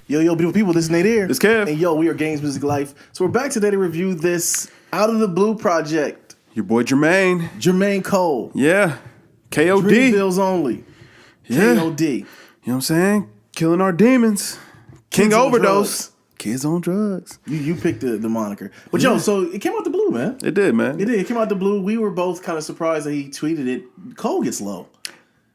Yo, beautiful people, this is Nadir. It's Kev. And yo, we are Games Music Life. So we're back today to review this Out of the Blue project. Your boy Jermaine. Jermaine Cole. Yeah. KOD. Dream Bills Only. Yeah. KOD. You know what I'm saying? Killing our demons. King Kids on Overdose. drugs. Kids on drugs. You picked the moniker. But yo, so it came out the blue, man. It did, man. It did. It came out the blue. We were both kind of surprised that he tweeted it. Cole gets low.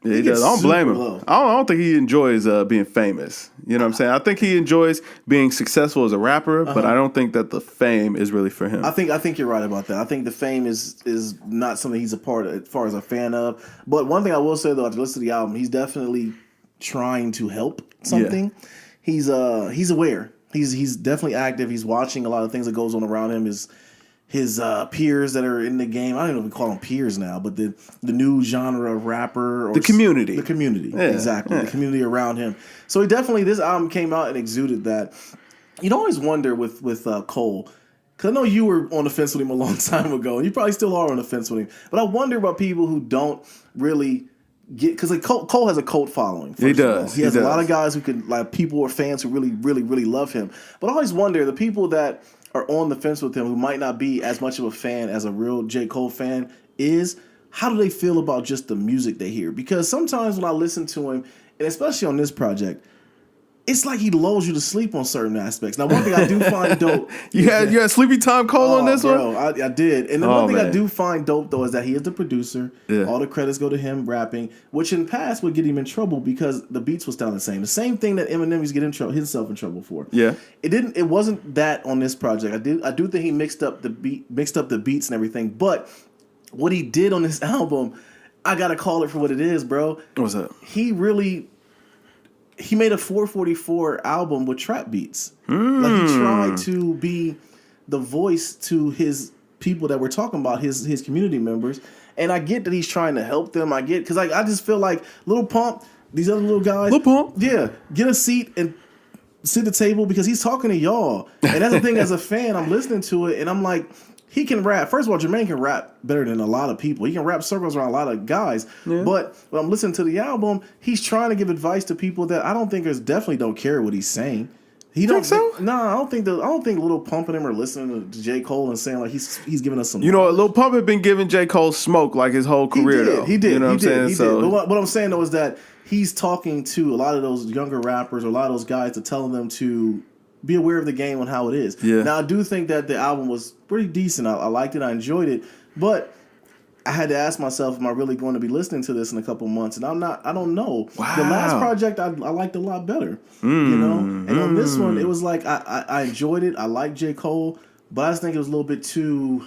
Yeah, he does. I don't blame him. Low. I don't think he enjoys being famous. You know what I'm saying? I think he enjoys being successful as a rapper, but I don't think that the fame is really for him. I think you're right about that. I think the fame is not something he's a part of, as far as a fan of. But one thing I will say though, after listening to the album, he's definitely trying to help something. Yeah. He's aware. He's definitely active. He's watching a lot of things that goes on around him. His peers that are in the game. I don't even know if we call them peers now, but the new genre of rapper. Or the community. The community. Yeah, exactly. Yeah. The community around him. So this album came out and exuded that. You'd always wonder with Cole, because I know you were on the fence with him a long time ago, and you probably still are on the fence with him. But I wonder about people who don't really get, because like Cole has a cult following. He does. He has a lot of guys who can, like, people or fans who really, really, really love him. But I always wonder, the people that are on the fence with him who might not be as much of a fan as a real J. Cole fan is, how do they feel about just the music they hear? Because sometimes when I listen to him, and especially on this project, it's like he lulls you to sleep on certain aspects. Now, one thing I do find dope. You had Sleepy Time Cole on this one? I did. And the one thing I do find dope, though, is that he is the producer. Yeah. All the credits go to him rapping, which in the past would get him in trouble because the beats was sound the same. The same thing that Eminem used to get himself in trouble for. Yeah. It wasn't that on this project. I do think he mixed up the beats and everything, but what he did on this album, I gotta call it for what it is, bro. What's up? He made a 444 album with trap beats. Like, he tried to be the voice to his people that we're talking about, his community members. And I get that he's trying to help them. I get, because I just feel like Lil Pump, these other little guys. Lil Pump? Yeah. Get a seat and sit at the table because he's talking to y'all. And that's the thing, as a fan, I'm listening to it and I'm like, he can rap. First of all, Jermaine can rap better than a lot of people. He can rap circles around a lot of guys. Yeah. But when I'm listening to the album, he's trying to give advice to people that I don't think definitely don't care what he's saying. He don't think so? No, I don't think Lil Pump and him are listening to J. Cole and saying like he's giving us some. You know, Lil Pump had been giving J. Cole smoke like his whole career. He did. You know what I'm saying? But what I'm saying though is that he's talking to a lot of those younger rappers or a lot of those guys to telling them to be aware of the game and how it is. Yeah. Now, I do think that the album was pretty decent. I liked it. I enjoyed it. But I had to ask myself, am I really going to be listening to this in a couple months? And I don't know. Wow. The last project I liked a lot better. You know? And on this one, it was like I enjoyed it. I liked J. Cole. But I just think it was a little bit too,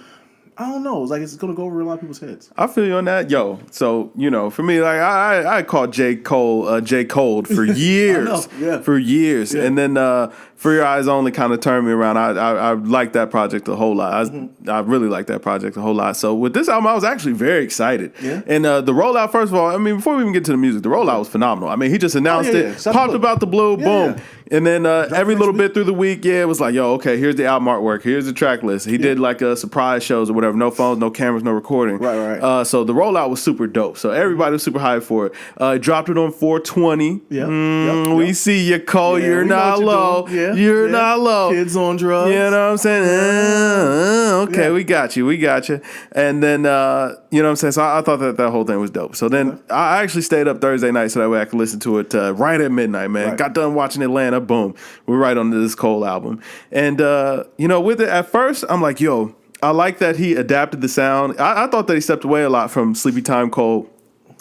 I don't know. It's like it's going to go over a lot of people's heads. I feel you on that. Yo, so, you know, for me, like I called J. Cole J. Cole for years. For years. Yeah. And then For Your Eyes Only kind of turned me around. I liked that project a whole lot. I really liked that project a whole lot. So with this album, I was actually very excited. Yeah. And the rollout, first of all, I mean, before we even get to the music, the rollout was phenomenal. I mean, he just announced it, popped about the blue, boom. Yeah. And then every little bit through the week, it was like, yo, okay, here's the album artwork, here's the track list. He did like surprise shows or whatever, no phones, no cameras, no recording. Right. So the rollout was super dope. So everybody was super hyped for it. Dropped it on 420. Yeah. We see you, Cole. You're not low. You're not low. Kids on drugs. You know what I'm saying? Okay, we got you. And then, you know what I'm saying? So I thought that whole thing was dope. So then I actually stayed up Thursday night so that way I could listen to it right at midnight, man. Right. Got done watching Atlanta. Boom. We're right onto this Cole album. And, you know, with it at first, I'm like, yo, I like that he adapted the sound. I thought that he stepped away a lot from Sleepy Time Cole.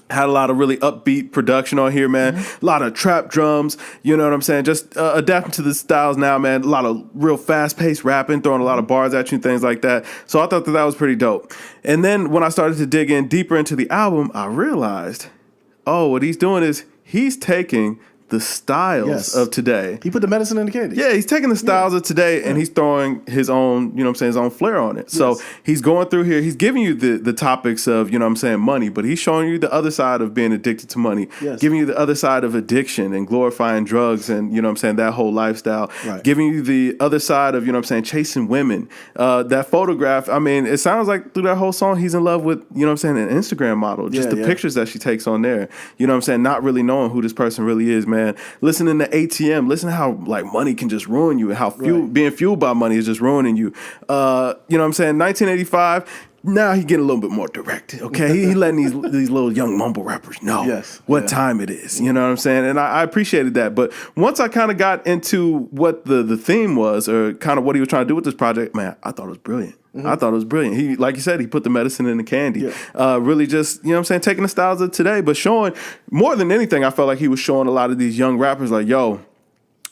Had a lot of really upbeat production on here, man. A lot of trap drums, you know what I'm saying? Just adapting to the styles now, man. A lot of real fast-paced rapping, throwing a lot of bars at you and things like that. So I thought that was pretty dope. And then when I started to dig in deeper into the album, I realized, what he's doing is he's taking the styles of today. He put the medicine in the candy. Yeah, he's taking the styles of today and he's throwing his own, you know what I'm saying, his own flair on it. So he's going through here, he's giving you the topics of, you know what I'm saying, money, but he's showing you the other side of being addicted to money, giving you the other side of addiction and glorifying drugs and, you know what I'm saying, that whole lifestyle, giving you the other side of, you know what I'm saying, chasing women. That photograph, I mean, it sounds like through that whole song, he's in love with, you know what I'm saying, an Instagram model, just the pictures that she takes on there. You know what I'm saying, not really knowing who this person really is, man. man. Listening to ATM, listen to how like money can just ruin you and how being fueled by money is just ruining you. You know what I'm saying? 1985. Now he getting a little bit more direct, okay? He letting these little young mumble rappers know what time it is, you know what I'm saying? And I appreciated that. But once I kind of got into what the theme was or kind of what he was trying to do with this project, man, I thought it was brilliant. I thought it was brilliant. He, like you said, he put the medicine in the candy. Really just, you know what I'm saying, taking the styles of today, but showing, more than anything, I felt like he was showing a lot of these young rappers like, yo,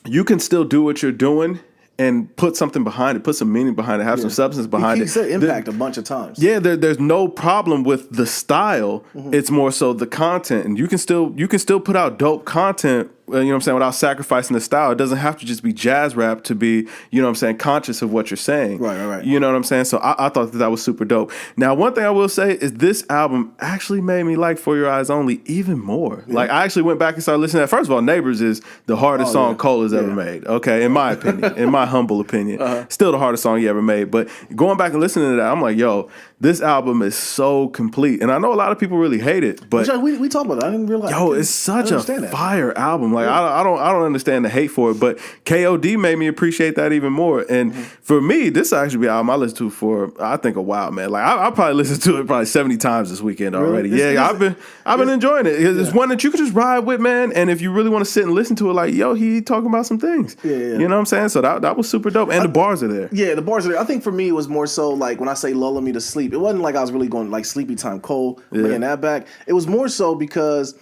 you can still do what you're doing and put something behind it, put some meaning behind it, have some substance behind it. He said impact a bunch of times. Yeah, there's no problem with the style. It's more so the content, and you can still put out dope content. You know what I'm saying, without sacrificing the style. It doesn't have to just be jazz rap to be, you know what I'm saying, conscious of what you're saying. Right. You know what I'm saying? So I thought that was super dope. Now, one thing I will say is this album actually made me like For Your Eyes Only even more. Like, I actually went back and started listening to that. First of all, Neighbors is the hardest song Cole has ever made, okay, in my opinion, in my humble opinion. Still the hardest song he ever made. But going back and listening to that, I'm like, yo, this album is so complete. And I know a lot of people really hate it, but we talked about it. I didn't realize. Yo, it's such a fire album. Like I don't understand the hate for it, but KOD made me appreciate that even more. And for me, this actually be an album I listened to for I think a while, man. Like I probably listened to it probably 70 times this weekend already. Really? I've been enjoying it. It's one that you can just ride with, man. And if you really want to sit and listen to it, like yo, he talking about some things. You know what I'm saying? So that was super dope. And the bars are there. Yeah, the bars are there. I think for me it was more so like when I say lulling me to sleep, it wasn't like I was really going like sleepy time Cole, bringing that back. It was more so because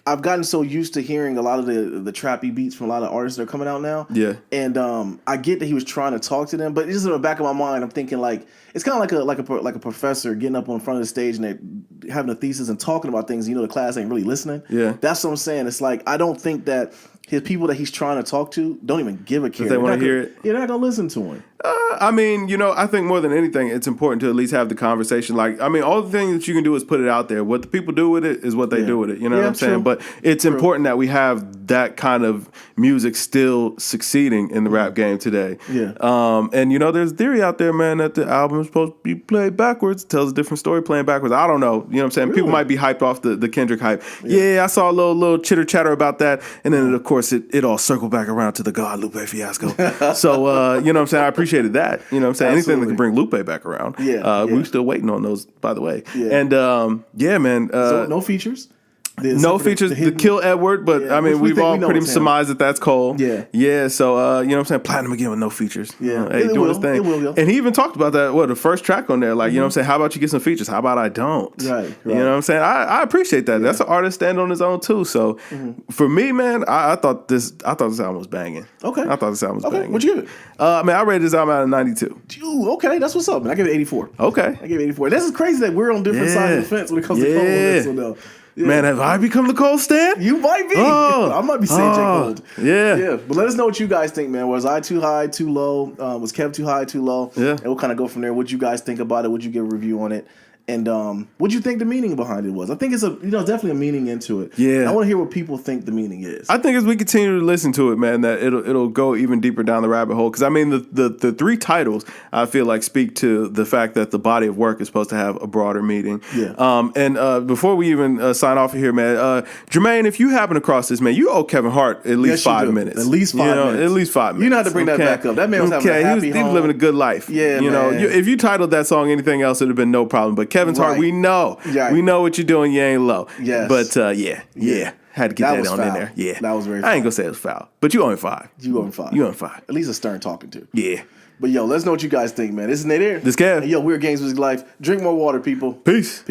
I've gotten so used to hearing a lot of the trappy beats from a lot of artists that are coming out now. Yeah. And I get that he was trying to talk to them, but just in the back of my mind, I'm thinking like it's kind of like a professor getting up on front of the stage and they're having a thesis and talking about things. You know, the class ain't really listening. Yeah. That's what I'm saying. It's like I don't think that his people that he's trying to talk to don't even give a care. They want to hear it. Yeah, they're not gonna listen to him. I mean, you know, I think more than anything, it's important to at least have the conversation. Like, I mean, all the things that you can do is put it out there. What the people do with it is what they do with it. You know what I'm saying? But it's important that we have that kind of music still succeeding in the rap game today. Yeah. And, you know, there's theory out there, man, that the album is supposed to be played backwards. It tells a different story playing backwards. I don't know. You know what I'm saying? Really? People might be hyped off the Kendrick hype. Yeah, I saw a little chitter chatter about that. And then, of course, it all circled back around to the God Lupe fiasco. So, you know what I'm saying? I appreciated that. You know what I'm saying? Absolutely. Anything that can bring Lupe back around. We're still waiting on those, by the way. Yeah. And, man. So no features? No features to kill Edward, but I mean, we've all pretty much surmised that that's Cole. Yeah. So, you know what I'm saying? Platinum again with no features. Yeah. Hey, doing his thing. And he even talked about that, the first track on there. Like, you know what I'm saying? How about you get some features? How about I don't? Right. You know what I'm saying? I appreciate that. That's an artist stand on his own, too. So, for me, man, I thought this album was banging. Okay. I thought this album was banging. What'd you give it? I rated this album out of 92. Ooh, okay. That's what's up, man. I give it 84. Okay. I give it 84. This is crazy that we're on different sides of the fence when it comes to Cole on this one, though. Yeah. Man, have I become the Cole stan? You might be. I might be saying J. Cole. Yeah. But let us know what you guys think, man. Was I too high, too low? Was Kev too high, too low? Yeah. And we'll kind of go from there. What'd you guys think about it? Would you give a review on it? And what'd you think the meaning behind it was? I think it's definitely a meaning into it. Yeah. I want to hear what people think the meaning is. I think as we continue to listen to it, man, that it'll go even deeper down the rabbit hole. Because I mean, the three titles I feel like speak to the fact that the body of work is supposed to have a broader meaning. Yeah. And before we even sign off here, man, Jermaine, if you happen across this, man, you owe Kevin Hart at least 5 minutes. At least 5 minutes. At least 5 minutes. You don't have to bring that back up. That man was having a happy home. He was living a good life. Yeah, you know, if you titled that song anything else, it'd have been no problem. But Kevin's Hart, we know. Right. We know what you're doing. You ain't low. Yes. But, yeah. Had to get that on in there. Yeah. That was very foul. I ain't going to say it was foul. But you owe him 5. You owe him 5. At least a Stern talking to. Yeah. But, yo, let us know what you guys think, man. This is Nadir. This Kev. And, yo, we're Games Music Life. Drink more water, people. Peace.